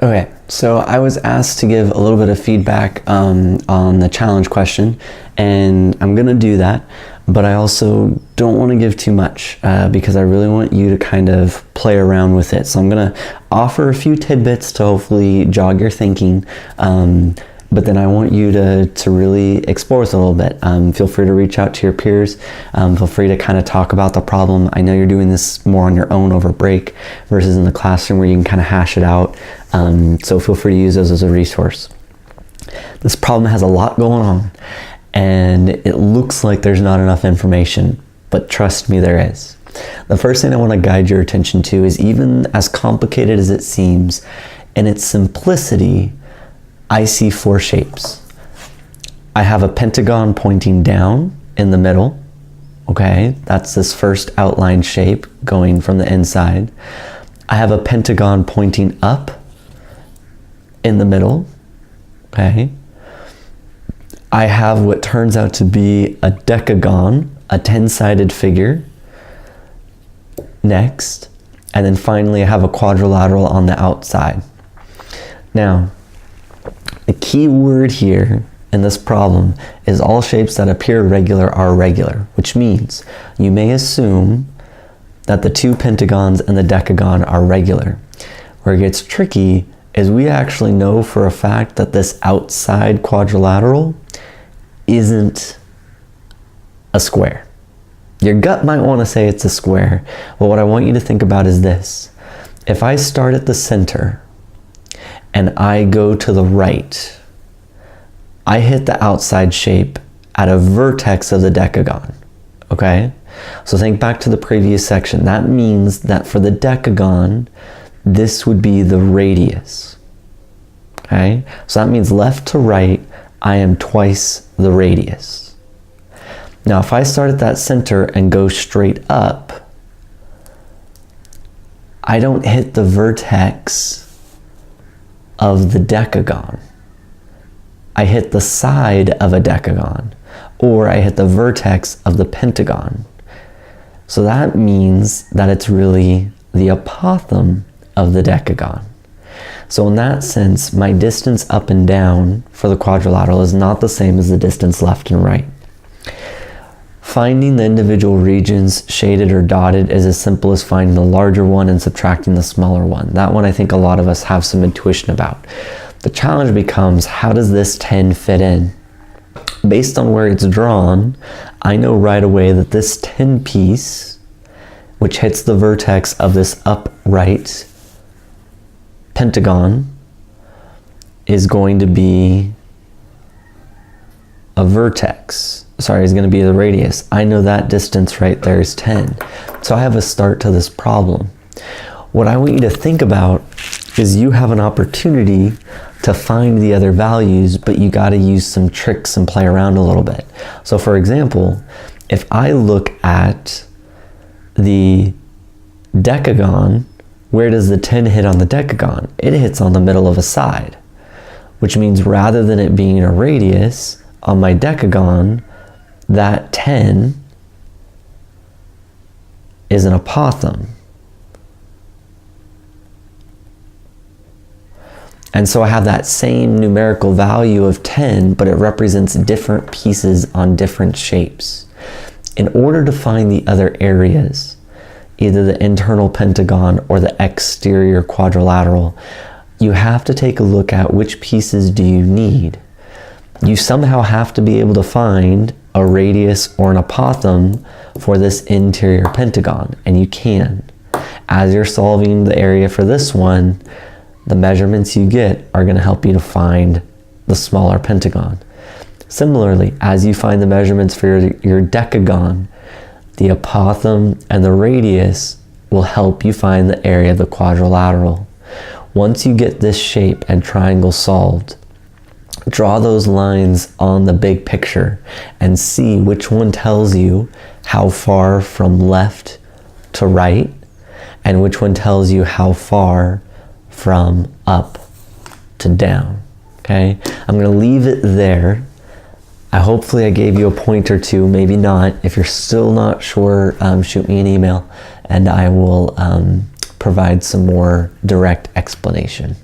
Okay, so I was asked to give a little bit of feedback on the challenge question, and I'm gonna do that, but I also don't want to give too much because I really want you to kind of play around with it. So I'm gonna offer a few tidbits to hopefully jog your thinking, but then I want you to really explore this a little bit. Feel free to reach out to your peers. Feel free to kind of talk about the problem. I know you're doing this more on your own over break versus in the classroom where you can kind of hash it out. So feel free to use those as a resource. This problem has a lot going on, and it looks like there's not enough information, but trust me, there is. The first thing I want to guide your attention to is, even as complicated as it seems, in its simplicity, I see four shapes. I have a pentagon pointing down in the middle. Okay, that's this first outline shape going from the inside. I have a pentagon pointing up in the middle. Okay. I have what turns out to be a decagon, a 10-sided figure next. And then finally I have a quadrilateral on the outside. Now, the key word here in this problem is all shapes that appear regular are regular, which means you may assume that the two pentagons and the decagon are regular. Where it gets tricky is we actually know for a fact that this outside quadrilateral isn't a square. Your gut might want to say it's a square, but what I want you to think about is this. If I start at the center and I go to the right, I hit the outside shape at a vertex of the decagon, okay? So think back to the previous section. That means that for the decagon, this would be the radius, okay? So that means left to right, I am twice the radius. Now, if I start at that center and go straight up, I don't hit the vertex of the decagon. I hit the side of a decagon, or I hit the vertex of the pentagon. So that means that it's really the apothem of the decagon. So in that sense, my distance up and down for the quadrilateral is not the same as the distance left and right. Finding the individual regions shaded or dotted is as simple as finding the larger one and subtracting the smaller one. That one I think a lot of us have some intuition about. The challenge becomes, how does this 10 fit in? Based on where it's drawn, I know right away that this 10 piece, which hits the vertex of this upright pentagon, is going to be a vertex. Sorry, is going to be the radius. I know that distance right there is 10. So I have a start to this problem. What I want you to think about is you have an opportunity to find the other values, but you got to use some tricks and play around a little bit. So for example, if I look at the decagon, where does the 10 hit on the decagon? It hits on the middle of a side, which means rather than it being a radius on my decagon, that 10 is an apothem. And so I have that same numerical value of 10, but it represents different pieces on different shapes. In order to find the other areas, either the internal pentagon or the exterior quadrilateral, you have to take a look at which pieces do you need. You somehow have to be able to find a radius or an apothem for this interior pentagon, and you can. As you're solving the area for this one, the measurements you get are going to help you to find the smaller pentagon. Similarly, as you find the measurements for your decagon, the apothem and the radius will help you find the area of the quadrilateral. Once you get this shape and triangle solved, draw those lines on the big picture and see which one tells you how far from left to right and which one tells you how far from up to down. Okay, I'm going to leave it there. Hopefully I gave you a point or two, maybe not. If you're still not sure, shoot me an email and I will provide some more direct explanation.